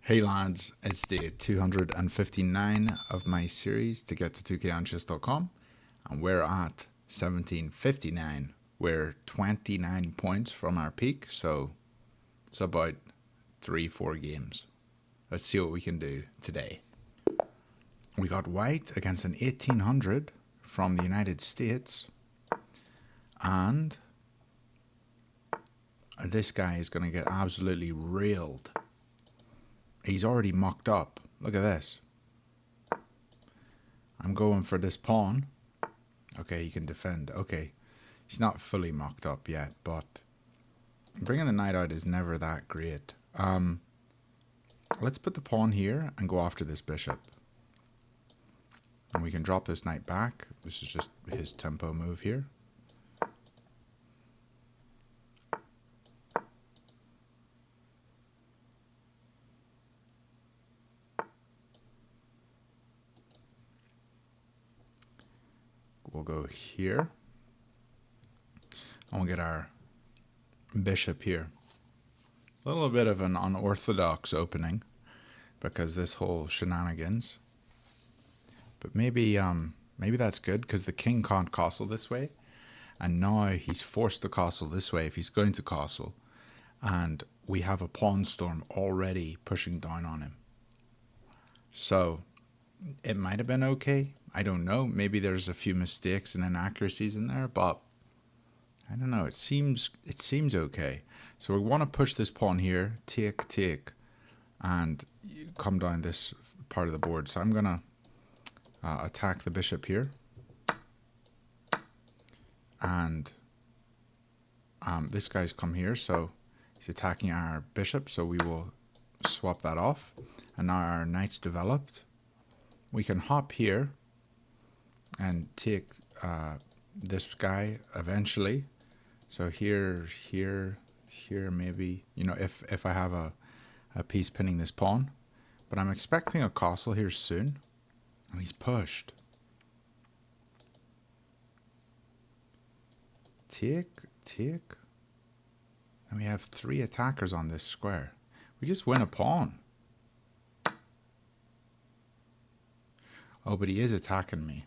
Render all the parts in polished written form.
Hey lads, it's day 259 of my series to get to 2konchess.com, and we're at 1759. We're 29 points from our peak, so it's about 3-4 games. Let's see what we can do today. We got white against an 1800 from the United States, and this guy is going to get absolutely railed. He's already mocked up. Look at this. I'm going for this pawn. Okay, he can defend. Okay, he's not fully mocked up yet, but bringing the knight out is never that great. Let's put the pawn here and go after this bishop. And we can drop this knight back. This is just his tempo move here. We'll go here, and we'll get our bishop here. A little bit of an unorthodox opening because this whole shenanigans, but maybe that's good because the king can't castle this way, and now he's forced to castle this way if he's going to castle, and we have a pawn storm already pushing down on him. So it might have been okay. I don't know. Maybe there's a few mistakes and inaccuracies in there, but I don't know. It seems okay. So we want to push this pawn here, take, and come down this part of the board. So I'm gonna attack the bishop here, and this guy's come here, so he's attacking our bishop. So we will swap that off, and now our knight's developed. We can hop here and take this guy eventually. So here, maybe, you know, if I have a piece pinning this pawn. But I'm expecting a castle here soon. And he's pushed. Take. And we have 3 attackers on this square. We just win a pawn. Oh, but he is attacking me.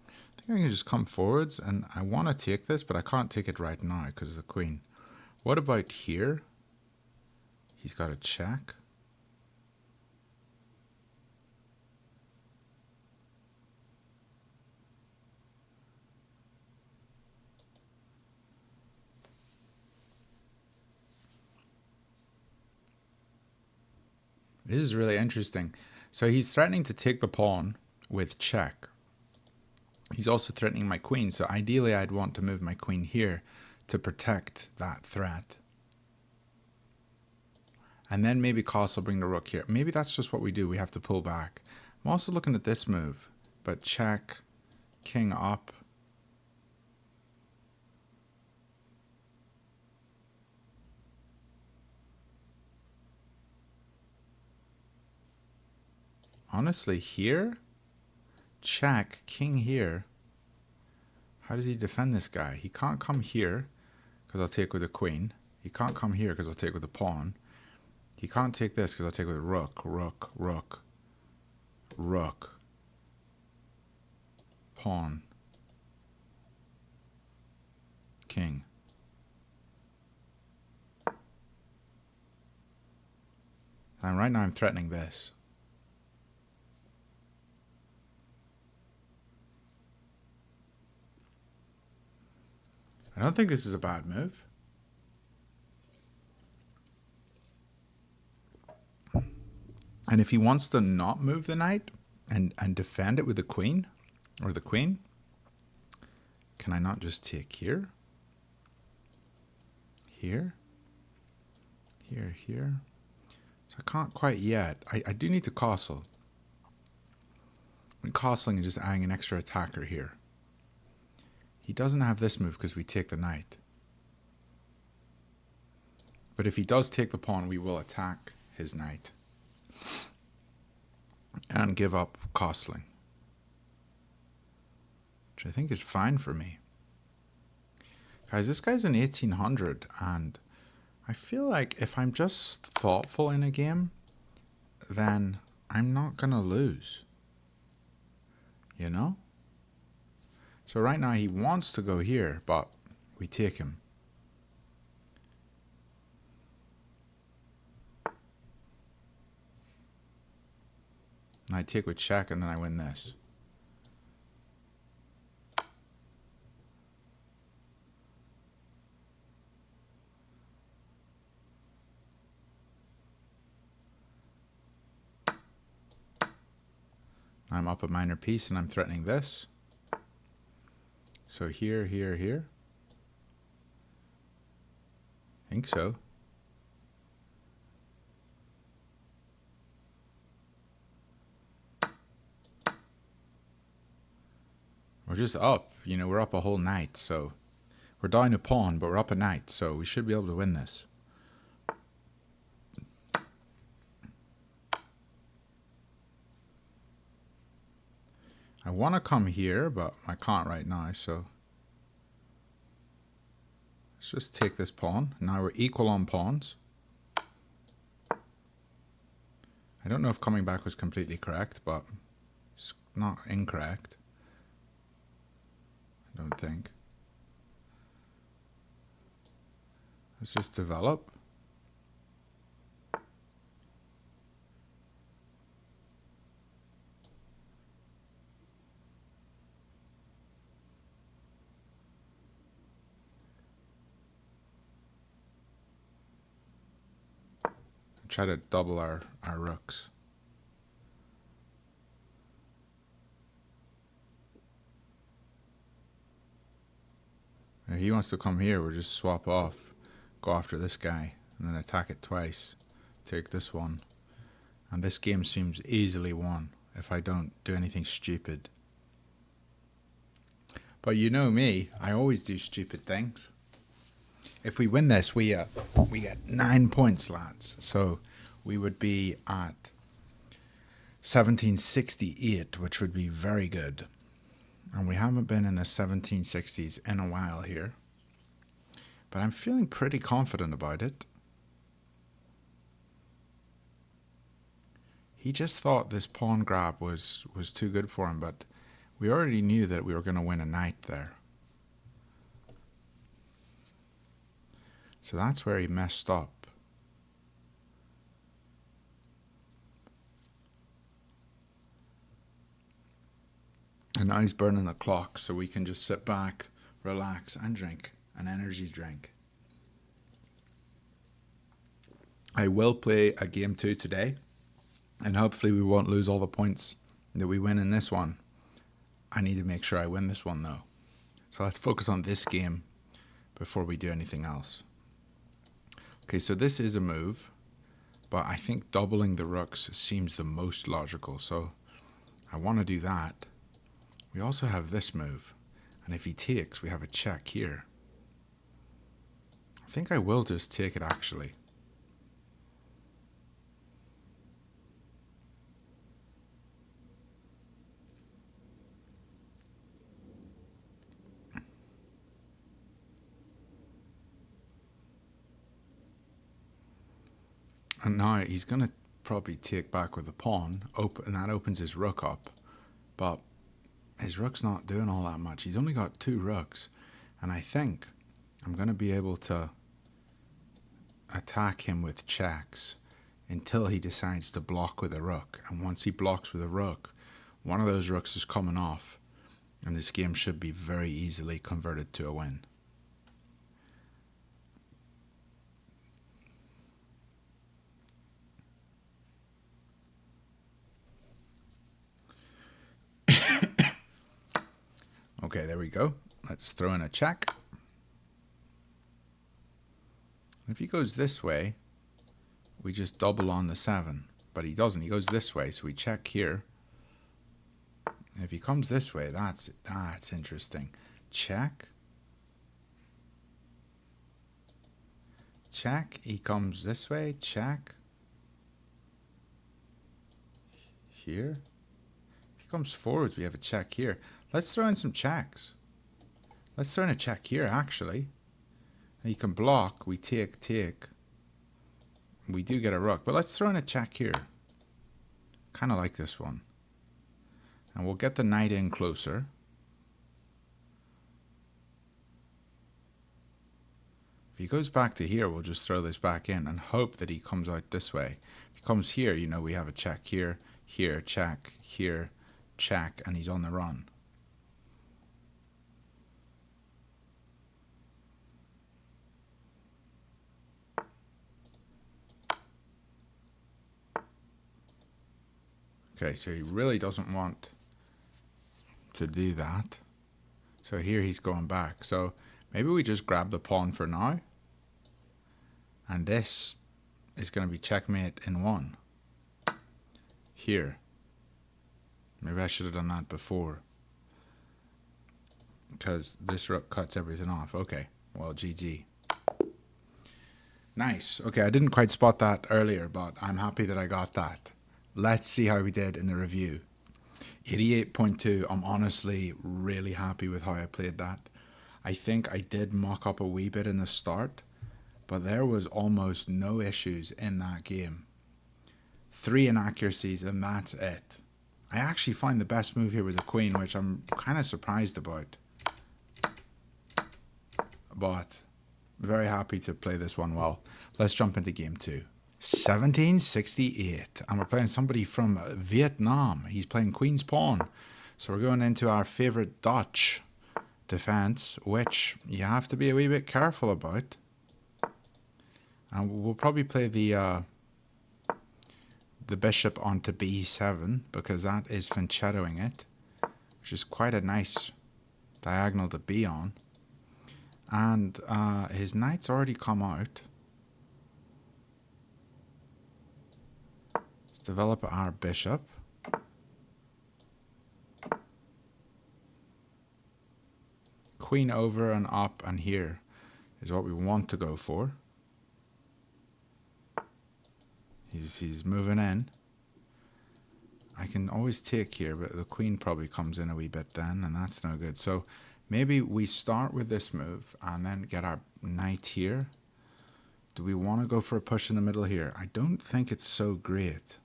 I think I can just come forwards, and I want to take this, but I can't take it right now because of the queen. What about here? He's got a check. This is really interesting. So he's threatening to take the pawn with check. He's also threatening my queen, so ideally I'd want to move my queen here to protect that threat. And then maybe castle, bring the rook here. Maybe that's just what we do. We have to pull back. I'm also looking at this move, but check, king up. Honestly, here, check, king here. How does he defend this guy? He can't come here because I'll take with the queen. He can't come here because I'll take with the pawn. He can't take this because I'll take with rook, pawn, king. And right now I'm threatening this. I don't think this is a bad move. And if he wants to not move the knight and defend it with the queen, or the queen, can I not just take here? Here? Here. So I can't quite yet. I do need to castle. I'm castling and just adding an extra attacker here. He doesn't have this move because we take the knight. But if he does take the pawn, we will attack his knight and give up castling, which I think is fine for me. Guys, this guy's an 1800, and I feel like if I'm just thoughtful in a game, then I'm not going to lose. You know? So right now he wants to go here, but we take him. And I take with check and then I win this. I'm up a minor piece and I'm threatening this. So here, here, here. I think so. We're just up, you know, we're up a whole knight, so we're down a pawn, but we're up a knight, so we should be able to win this. I want to come here, but I can't right now, so let's just take this pawn. Now we're equal on pawns. I don't know if coming back was completely correct, but it's not incorrect. I don't think. Let's just develop. Try to double our rooks. If he wants to come here, we'll just swap off, go after this guy, and then attack it twice. Take this one. And this game seems easily won if I don't do anything stupid. But you know me, I always do stupid things. If we win this, we get 9 points, lads. So we would be at 1768, which would be very good. And we haven't been in the 1760s in a while here. But I'm feeling pretty confident about it. He just thought this pawn grab was too good for him, but we already knew that we were going to win a knight there. So that's where he messed up. And now he's burning the clock, so we can just sit back, relax, and drink an energy drink. I will play a game 2 today, and hopefully we won't lose all the points that we win in this one. I need to make sure I win this one though. So let's focus on this game before we do anything else. Okay, so this is a move, but I think doubling the rooks seems the most logical, so I want to do that. We also have this move, and if he takes, we have a check here. I think I will just take it actually. And now he's going to probably take back with a pawn, and that opens his rook up. But his rook's not doing all that much. He's only got 2 rooks. And I think I'm going to be able to attack him with checks until he decides to block with a rook. And once he blocks with a rook, one of those rooks is coming off. And this game should be very easily converted to a win. Okay, there we go. Let's throw in a check. If he goes this way, we just double on the 7. But he doesn't. He goes this way, so we check here. And if he comes this way, that's interesting. Check. Check. He comes this way. Check. Here. If he comes forwards, we have a check here. Let's throw in some checks. Let's throw in a check here, actually. And you can block. We take. we do get a rook. But let's throw in a check here. Kind of like this one. And we'll get the knight in closer. If he goes back to here, we'll just throw this back in and hope that he comes out this way. If he comes here, you know, we have a check here, here, check, here, check, and he's on the run. Okay, so he really doesn't want to do that. So here he's going back. So maybe we just grab the pawn for now. And this is going to be checkmate in one. Here. Maybe I should have done that before. Because this rook cuts everything off. Okay, well, GG. Nice. Okay, I didn't quite spot that earlier, but I'm happy that I got that. Let's see how we did in the review. 88.2. I'm honestly really happy with how I played that. I think I did muck up a wee bit in the start, but there was almost no issues in that game. 3 inaccuracies and that's it. I actually find the best move here with the queen, which I'm kind of surprised about. But very happy to play this one well. Let's jump into game 2. 1768, and we're playing somebody from Vietnam. He's playing Queen's Pawn. So we're going into our favorite Dutch defense, which you have to be a wee bit careful about. And we'll probably play the bishop onto b7 because that is fianchettoing it, which is quite a nice diagonal to be on. And his knight's already come out. Develop our bishop. Queen over and up and here is what we want to go for. He's moving in. I can always take here, but the queen probably comes in a wee bit then, and that's no good. So maybe we start with this move and then get our knight here. Do we want to go for a push in the middle here? I don't think it's so great.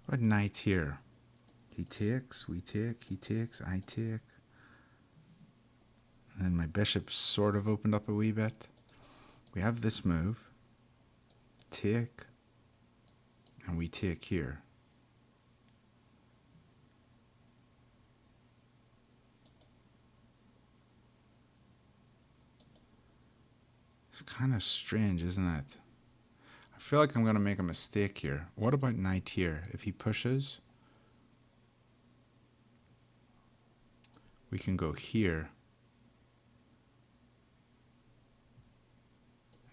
What knight here? He takes, we take, he takes, I take. And then my bishop sort of opened up a wee bit. We have this move. Take. And we take here. It's kind of strange, isn't it? I feel like I'm going to make a mistake here. What about knight here? If he pushes, we can go here.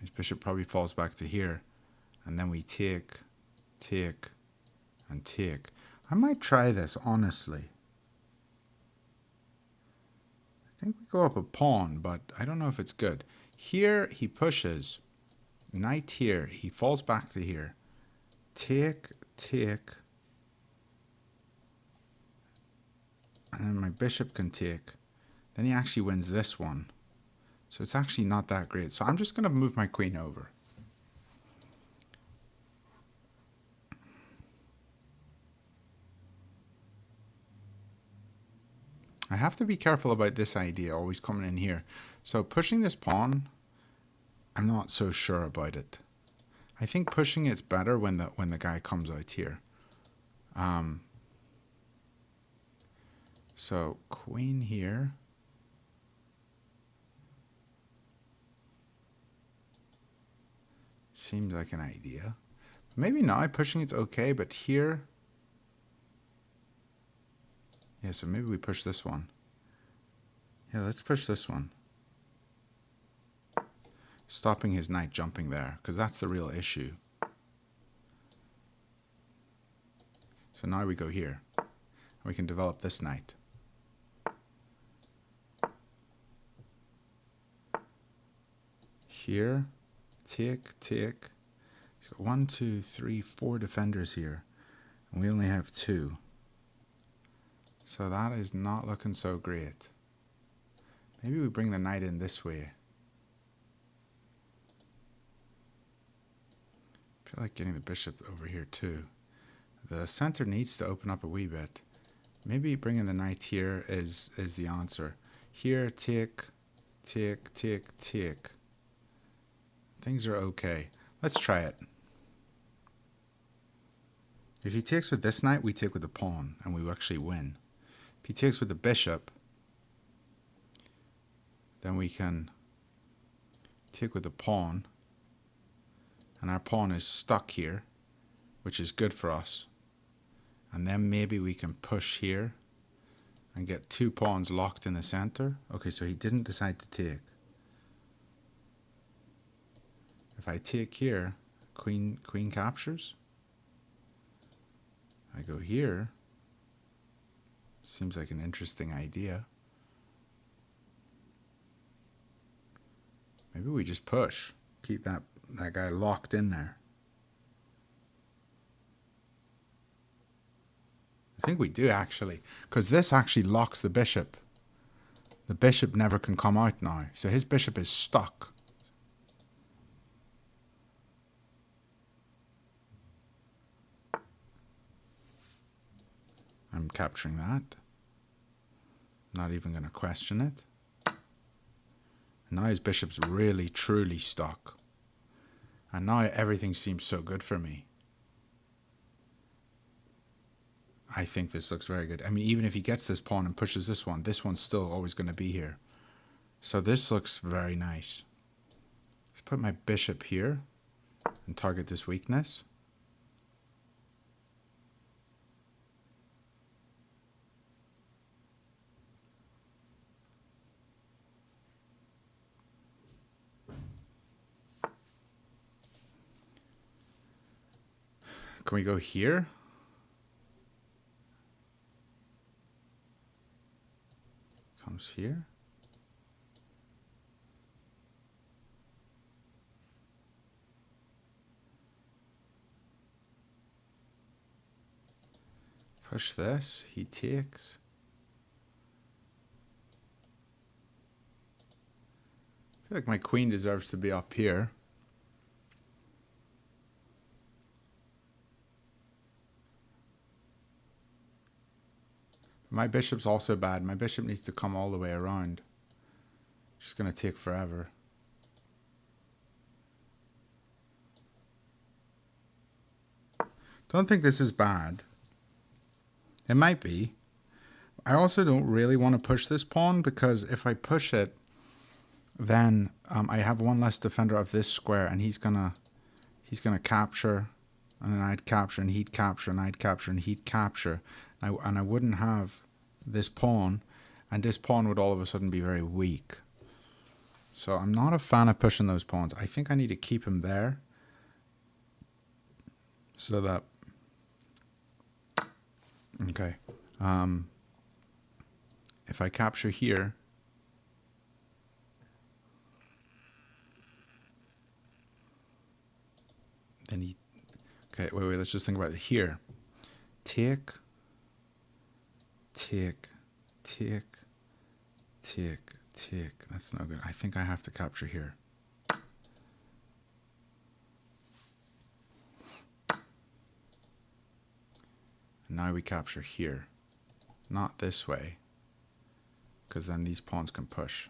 His bishop probably falls back to here. And then we take, and take. I might try this, honestly. I think we go up a pawn, but I don't know if it's good. Here, he pushes. Knight here. He falls back to here. Take. And then my bishop can take. Then he actually wins this one. So it's actually not that great. So I'm just going to move my queen over. I have to be careful about this idea always coming in here. So pushing this pawn, I'm not so sure about it. I think pushing it's better when the guy comes out here. So queen here. Seems like an idea. Maybe not. Pushing it's okay, but here. Yeah, so maybe we push this one. Yeah, let's push this one. Stopping his knight jumping there, because that's the real issue. So now we go here. We can develop this knight. Here. Take. He's got 1, 2, 3, 4 defenders here. And we only have 2. So that is not looking so great. Maybe we bring the knight in this way. feel like getting the bishop over here too. The center needs to open up a wee bit. Maybe bringing the knight here is the answer. Here, tick, tick, tick, tick. Things are okay. Let's try it. If he takes with this knight, we take with the pawn, and we actually win. If he takes with the bishop, then we can take with the pawn, and our pawn is stuck here, which is good for us. And then maybe we can push here and get 2 pawns locked in the center. Okay, so he didn't decide to take. If I take here, queen captures. I go here. Seems like an interesting idea. Maybe we just push. Keep that guy locked in there. I think we do actually, because this actually locks the bishop. The bishop never can come out now, so his bishop is stuck. I'm capturing that. Not even going to question it. Now his bishop's really, truly stuck. And now everything seems so good for me. I think this looks very good. I mean, even if he gets this pawn and pushes this one's still always going to be here. So this looks very nice. Let's put my bishop here and target this weakness. Can we go here? Comes here. Push this. He takes. I feel like my queen deserves to be up here. My bishop's also bad. My bishop needs to come all the way around. It's just going to take forever. Don't think this is bad. It might be. I also don't really want to push this pawn, because if I push it, then I have one less defender of this square, and he's gonna capture, and then I'd capture, and he'd capture, and I'd capture, and he'd capture. And I wouldn't have this pawn, and this pawn would all of a sudden be very weak. So I'm not a fan of pushing those pawns. I think I need to keep him there so that... Okay. If I capture here, then he... Okay, wait, let's just think about it. Here. Take... Tick, tick, tick, tick. That's no good. I think I have to capture here. And now we capture here. Not this way, because then these pawns can push.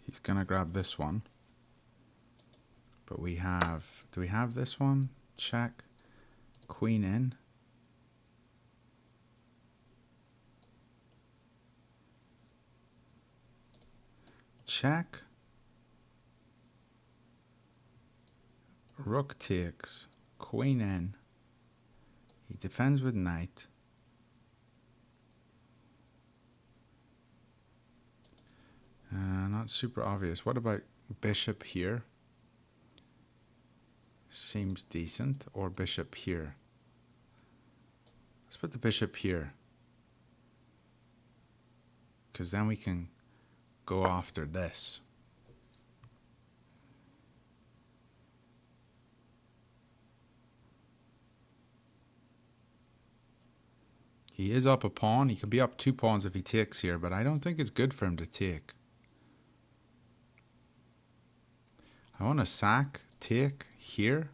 He's going to grab this one. But we have... Do we have this one? Check. Queen in. Check. Rook takes. Queen in. He defends with knight. Not super obvious. What about bishop here? Seems decent. Or bishop here. Let's put the bishop here, because then we can go after this. He is up a pawn. He could be up 2 pawns if he takes here, but I don't think it's good for him to take. I want to sack, take here,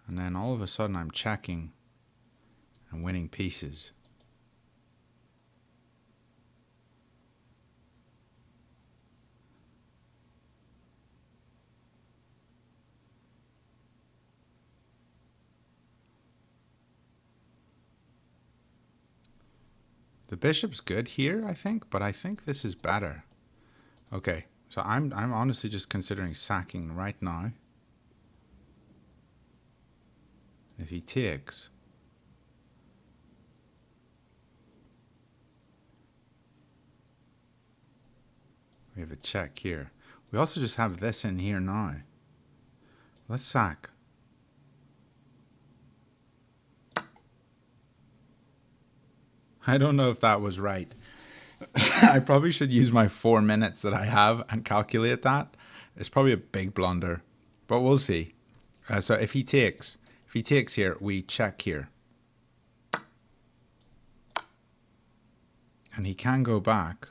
and then all of a sudden I'm checking and winning pieces. The bishop's good here, I think, but I think this is better. Okay, so I'm honestly just considering sacking right now. If he takes, we have a check here. We also just have this in here now. Let's sack. I don't know if that was right. I probably should use my 4 minutes that I have and calculate that. It's probably a big blunder, but we'll see. So if he takes here, we check here. And he can go back.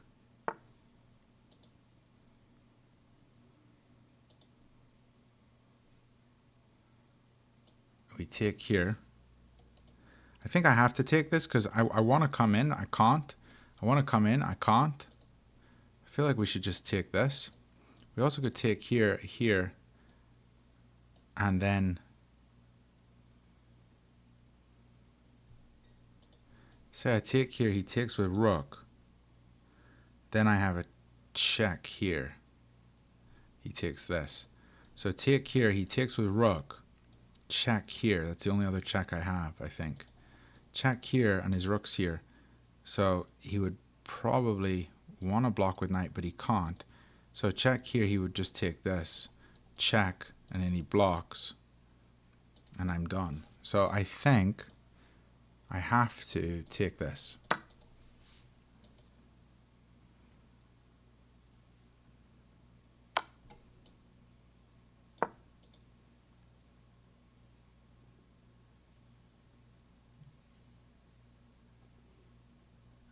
We take here. I think I have to take this because I want to come in. I can't. I want to come in. I can't. I feel like we should just take this. We also could take here, here, and then say I take here, he takes with rook. Then I have a check here. He takes this. So take here, he takes with rook. Check here. That's the only other check I have, I think. Check here, and his rook's here. So he would probably want to block with knight, but he can't. So check here, he would just take this. Check, and then he blocks. And I'm done. So I think I have to take this.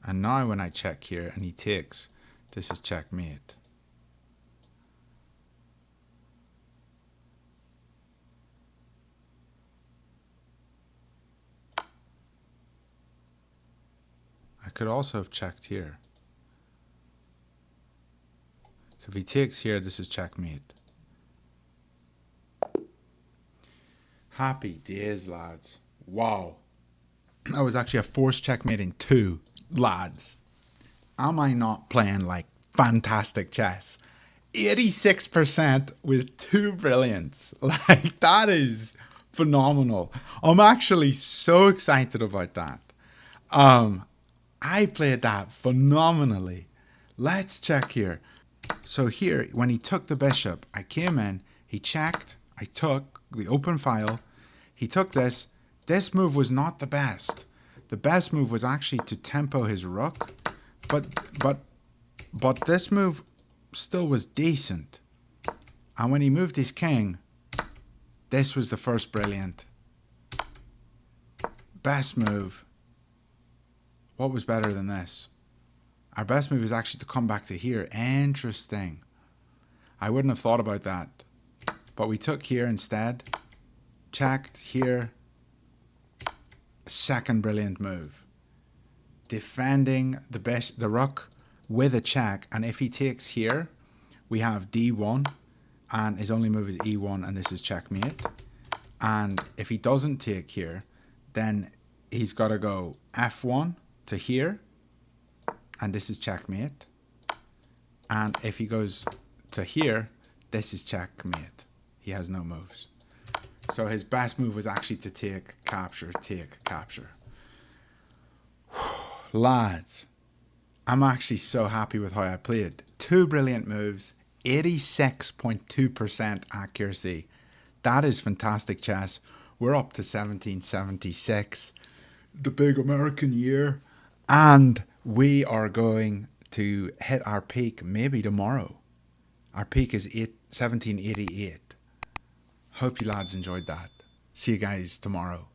And now when I check here and he takes, this is checkmate. I could also have checked here. So if he takes here, this is checkmate. Happy days, lads. Wow. That was actually a forced checkmate in 2. Lads, am I not playing like fantastic chess? 86% with 2 brilliants. Like, that is phenomenal. I'm actually so excited about that. I played that phenomenally. Let's check here. So here, when he took the bishop, I came in, he checked, I took the open file, he took this. This move was not the best. The best move was actually to tempo his rook, but this move still was decent. And when he moved his king, this was the first brilliant. Best move. What was better than this? Our best move is actually to come back to here. Interesting. I wouldn't have thought about that. But we took here instead. Checked here. Second brilliant move. Defending the rook with a check, and if he takes here, we have d1, and his only move is e1, and this is checkmate. And if he doesn't take here, then he's got to go f1 to here, and this is checkmate. And if he goes to here, this is checkmate. He has no moves. So his best move was actually to take, capture, take, capture. Lads, I'm actually so happy with how I played. 2 brilliant moves, 86.2% accuracy. That is fantastic chess. We're up to 1776, the big American year. And we are going to hit our peak maybe tomorrow. Our peak is 1788. Hope you lads enjoyed that. See you guys tomorrow.